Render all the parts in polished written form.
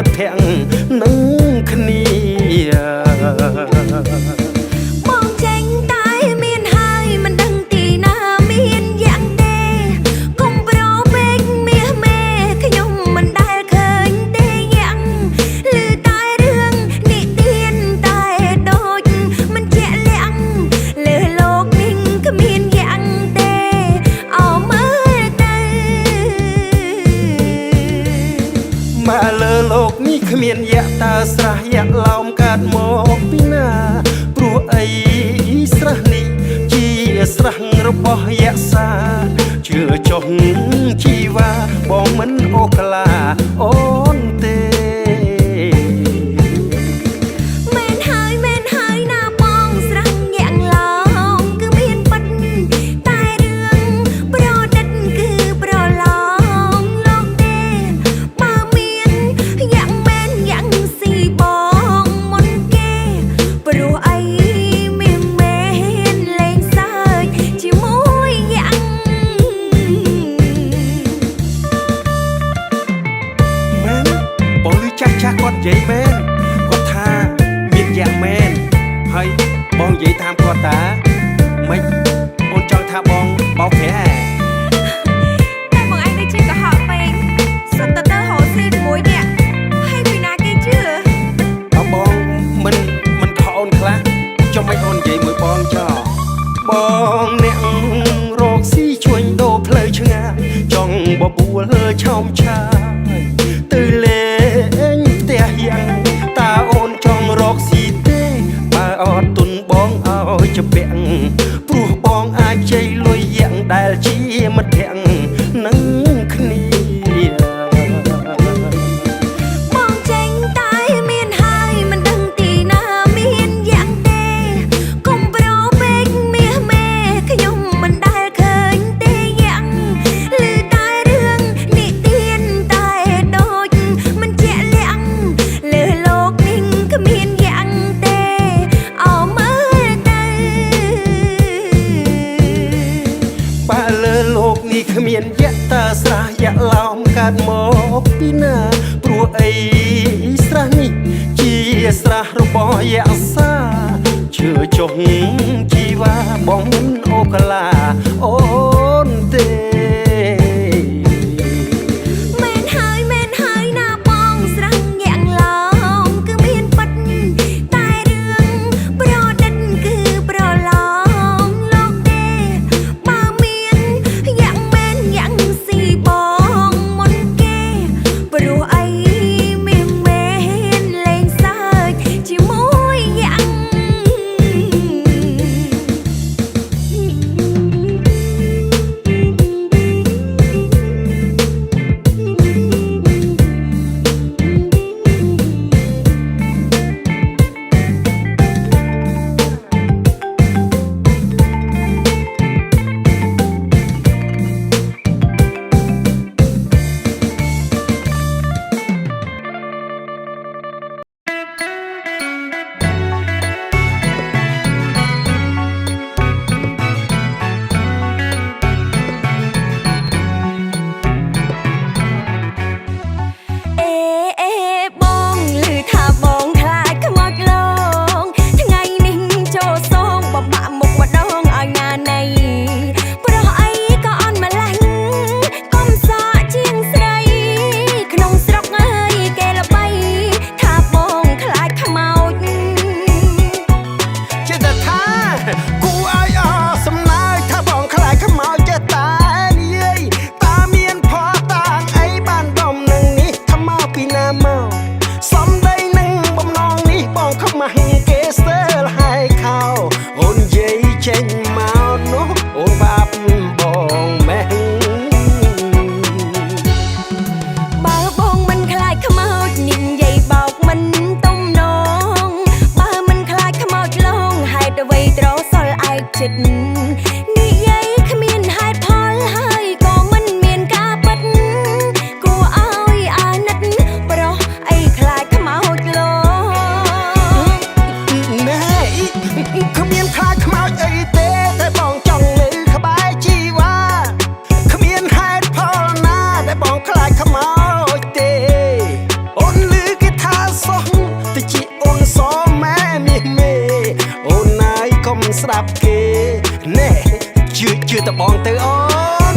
មិត្តភក្តិនឹងគ្នាបងចេញតែមានហើយមិនដឹងទីណាមានយ៉ាងទេកុំប្រពេកមាសមេខ្ញុំមិនដែលឃើញទេយ៉ាងឮតែរឿងនិទានតែដូចមិនជាក់លាក់លើលោកនេះគ្មានយ៉ាងទេអោមើលទៅមកលើលោកនេះគ្មានយៈតើស្រះយៈឡោមកើតមកពីណាព្រោះអីស្រះនេះជាស្រះរបស់យៈសាជឿចុះជីវ៉ាបងមិនអូក្លាអូនទេមែនហើយណាបងស្រះញាក់ឡោមគឺមានប៉ិតតែរឿងប្រឌិតគឺប្រឡងលោកទេបើមានយ៉ាងមែនយ៉ាងស៊ីបងមុនគេព្រោះអីមានមែនលេងសើចជាមួយយ៉ាងមែនបងឮចាស់គាត់និយាយមែនគាត់ថាមានយ៉ាងមែនហើយបងនិយាយតាមគាត់តាម៉េចអូនចង់ថាបងបោកប្រាតែបងឯងដូចជាកុហកពេកសុទ្ធតែរហូតស៊ីជាមួយអ្នកហើយពីណាគេជឿបងមិនខកអូនខ្លះចុះមិនអូននិយាយមួយបងចោបងអ្នករកស៊ីជួញដូរផ្លូវឆ្ងាយចង់បបួលឆោមឆាយទៅលេងផ្ទះយ៉ាងតើអូនចង់រកស៊ីទេបើអត់ទុនបងឲ្យជពាក់ព្រោះបងអាចជ័យលុយយ៉ាងដែលជាមិត្តភក្តិនឹងគ្នាបងចេញតែមានហើយមិនដឹងទីណាមានយ៉ាងទេកុំប្រពេកមាសមេខ្ញុំមិនដែលឃើញទេយ៉ាងឮតែរឿងនិទានតែដូចមិនជាក់លាក់លើលោកនេះគ្មានយ៉ាងទេអោមើលទៅបើលើលោកនេះគ្មានយៈតើស្រះយៈឡោមកើតមកពីណាព្រោះអីស្រះនេះជាស្រះរបស់យៈសាជឿចុះជីវ៉ាបងមិនអូក្លាអូនទេមែនហើយណាបងស្រះញាក់ឡោមគឺមានប៉ិតតែរឿងប្រឌិតគឺប្រឡងលោកទេបើមានយ៉ាងមែនយ៉ាងស៊ីបងមុនគេព្រោះអីមានមែនលេងសើចជាមួយយ៉ាងនិយាយគ្មានហេតុផលហើយក៏មិនមានការពិតគួរឲ្យអាណិតប្រុសអីខ្លាចខ្មោចលោណែគ្មានខ្លាចខ្មោចអីទេតែបងចង់នៅក្បែរជីវ៉ាគ្មានហេតុផលណាដែលបងខ្លាចខ្មោចទេអូនឮ ស្ដាប់គេណែជឿតបងទៅអូន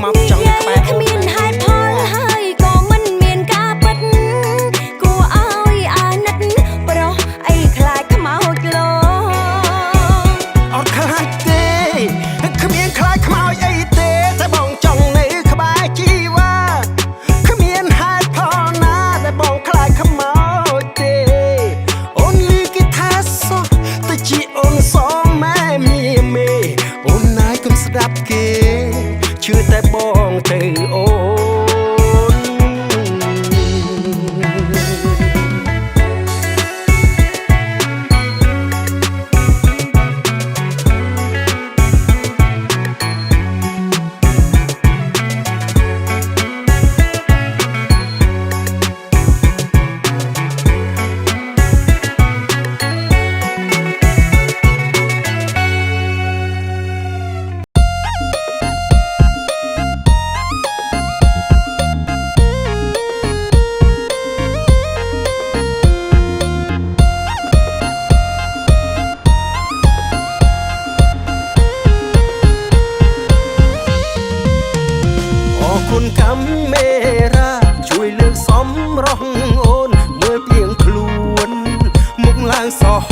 មកចង់ក្បែរគ្មានហេតុផលហើយក៏មិនមានការពិតគួរឲ្យអាណិតប្រុសអីខ្លាចខ្មោចលោអត់ខ្លាចទេគ្មានខ្លាចខ្មោចអីទេតែបងចង់នៅក្បែរជីវ៉ាគ្មានហេតុផលណាដែលបងខ្លាចខ្មោចទេអូនលីគិថាសោះទៅជាអូនសងម៉ែមៀមេអូនណាយកុំស្ដាប់គេជឿតែបងទៅអូនគុណកាមេរ៉ាជួយលើកសំរងអូនមើលពីងខ្លួនមុខឡើងសោះ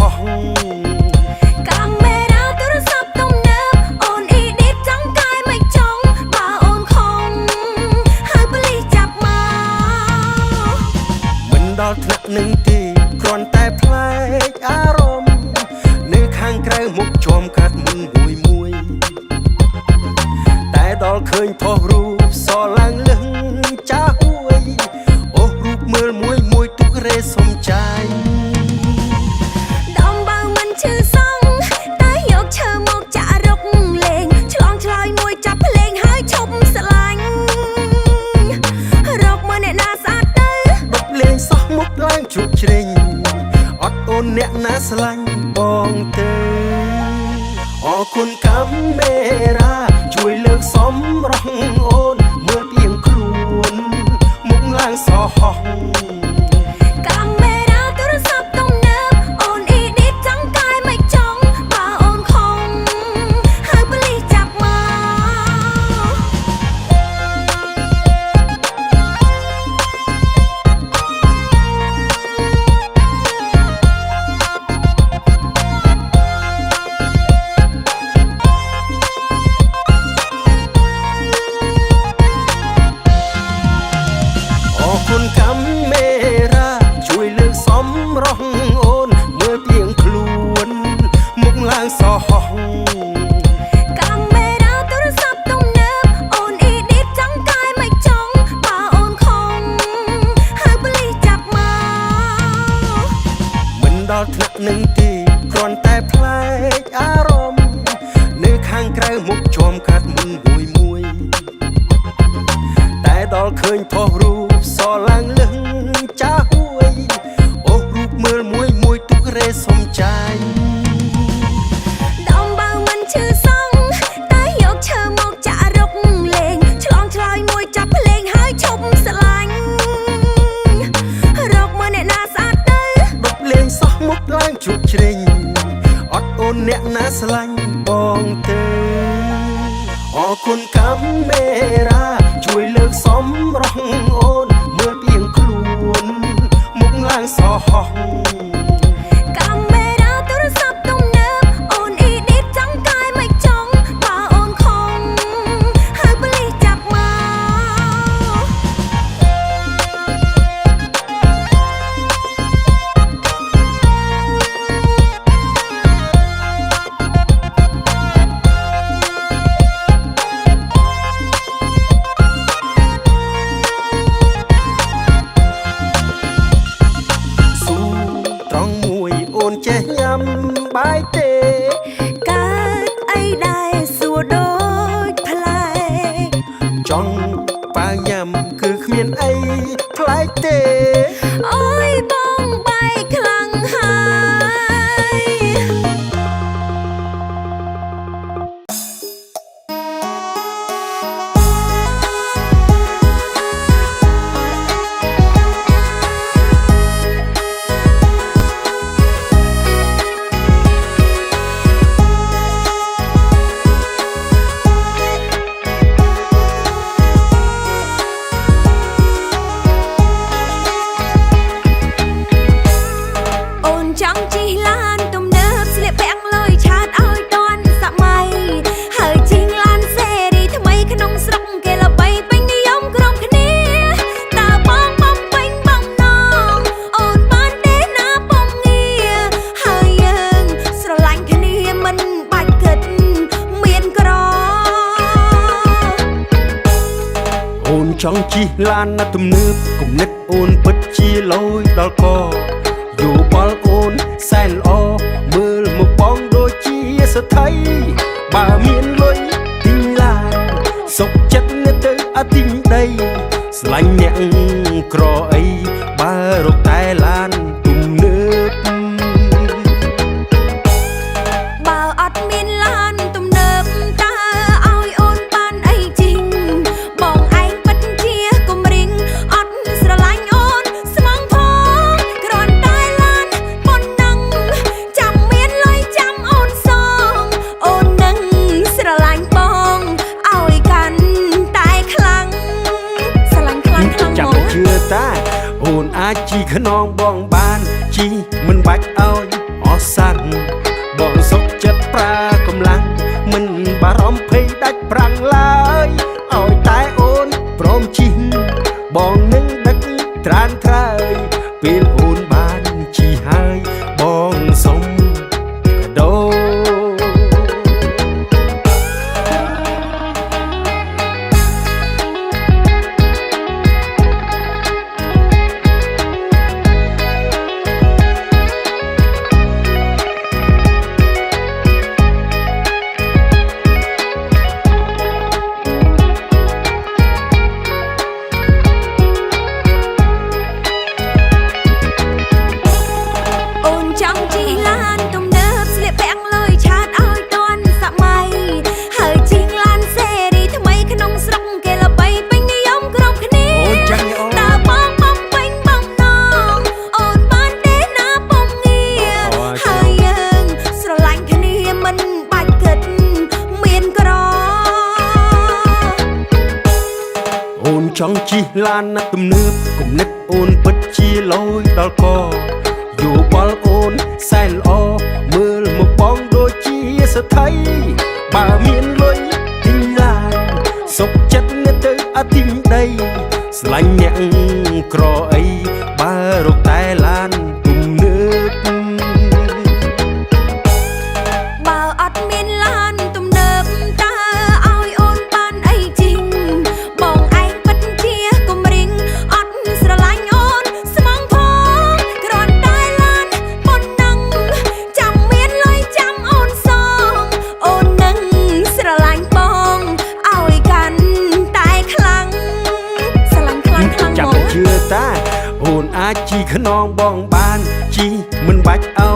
កាមេរ៉ាទូរស័ព្ទទំនើបអូនអ៊ីឌីតចង់កាយមិនចង់បើអូនខំហើយប៉ូលីសចាប់មកមិនដល់ថ្នាក់នឹងទេគ្រាន់តែផ្លែកអារម្មណ៍នៅខាងក្រៅមុខជាប់កាត់មុនមួយតែដល់ឃើញផុសរូបសឡើងលឹងចាស់អួយអូរូបមើលមួយទុករេសំចាយដំបើមិនឈឺសងតែយកឈើមកចាក់រុកលេងឆ្លងឆ្លើយមួយចាប់ភ្លេងហើយឈប់ស្រឡាញ់រកមកអ្នកណាស្អាតទៅដប់លេងសោះមុខឡើងជ្រុកជ្រេងអត់អូនអ្នកណាស្រឡាញ់បងទៅអរគុណកាមេរ៉ាជួយលើកសំរងអូនមើលពីងខ្លួនមុខឡើងសោះកាមេរ៉ាទូរស័ព្ទទំនើបអូនអ៊ីឌីតចង់កាយមិនចង់បើអូនខំហើយប៉ូលីសចាប់មកគុណកាមេរ៉ាជួយលើកសំរងអូនមើលពីងខ្លួនមុខឡើងសោះកាមេរ៉ាទូរស័ព្ទទំនើបអូនអ៊ីឌីតចង់កាយមិនចង់បើអូនខំហើយប៉ូលីសចាប់មកមិនដល់ថ្នាក់នឹងទេគ្រាន់តែផ្លែកអារម្មណ៍នៅខាងក្រៅមុខជាប់កាត់មុនមួយតែដល់ឃើញផុសរូបសឡើងលឹងចាស់អួយអូរូបមើលមួយទុករេសំចាយដំបើមិនឈឺសងតែយកឈើមកចាក់រុកលេងឆ្លងឆ្លើយមួយចាប់ភ្លេងហើយឈប់ស្រឡាញ់រកមកអ្នកណាស្អាតទៅដប់លេងសោះមុខ ឡើងជប់ជ្រេងអត់អូនអ្នកណាស្រឡាញ់បងទេអរគុណកាមេរ៉ាជួយលើកសម្រស់អូនមើលពីងខ្លួនមុខឡើងសោះហោះកាមេរ៉ាទូរស័ព្ទទំនើបអូនអ៊ីឌីតចង់កាយមិនចង់បើអូនខំហើយប៉ូលីសចាប់មកអូនចេះញ៉ាំបាយទេកើតអីដែរសួរដូចផ្លែចង់ប៉ាញ៉ាំគឺគ្មានអីប្លែកទេអូយបងបាយខ្លាំងហើយចង់ជិះឡានទំនើបស្លៀកពាក់លយឆាតឲ្យទាន់សម័យហើយជិះឡានសេរីថ្មីក្នុងស្រុកគេល្បីពេញនិយមក្រុមគ្នាតើបងបំពេញបំណងអូនបានទេណាពងងារហើយយើងស្រឡាញ់គ្នាមិនបាច់គិតមានក្រអូនចង់ជិះឡានណាទំនើបគំនិតអូនពិតជាលយដល់កយោបល់អូនសែនល្អមើលមកបងដូចជាស្ថិបើមានលុយទិញឡានសុខចិត្តនៅទៅអត់ទិញដីស្រឡាញ់អ្នកក្រអីបើរកតែឡានទំនើបបើអត់មានឡានទំនើបតើឲ្យអូនបានអីជីងបងឯងពិតជាគំរិញអត់ស្រឡាញ់អូនស្មងផងគ្រាន់តែឡានប៉ុណ្ណឹងចាំមានលុយចាំអូនសងអូននឹងស្រឡាញ់បងឲ្យកាន់តែខ្លាំងស្រឡាញ់ខ្លាំងខ្លាំងចាំជឿតាអូនអាចជីខ្នងបងបានជីមិនបាច់ឲ្យអស់សាំងបងសុខចិត្តប្រើកម្លាំងមិនបារម្ភភ័យដាច់ប្រាំងឡើយឲ្យតែអូនព្រមជិះបងនឹងដឹកត្រានត្រើយពេលអូនបានជិះហើយបងសុំកាដូចង់ជិះឡានទំនើបស្លៀកពាក់លយឆាតឲ្យទាន់សម័យហើយជិះឡានសេរីថ្មីក្នុងស្រុកគេល្បីពេញនិយមក្រុមគ្នាតើបងបំពេញបំណងអូនបានទេណាពងងារហើយយើងស្រឡាញ់គ្នាមិនបាច់គិតមានក្រអូនចង់ជិះឡានណាទំនើបគំនិតអូនពិតជាលយដល់កយោបល់អូនសែនល្អមើលមកបងដូចជាស្ថិបើមានលុយទិញឡានសុខចិត្តនៅទៅអត់ទិញដីស្រឡាញ់អ្នកក្រអីបើរកតែឡានទំនើបបើអត់មានឡានទំនើបតើឲ្យអូនបានអីជីងបងឯងពិតជាគំរិញអត់ស្រឡាញ់អូនស្មងផងគ្រាន់តែឡានប៉ុណ្ណឹងចាំមានលុយចាំអូនសងអូននឹងស្រឡាញ់បងឲ្យកាន់តែខ្លាំងស្រឡាញ់ខ្លាំងខ្លាំងចាំជឿតាអូនអាចជីខ្នងបងបានជីមិនបាច់ឲ្យ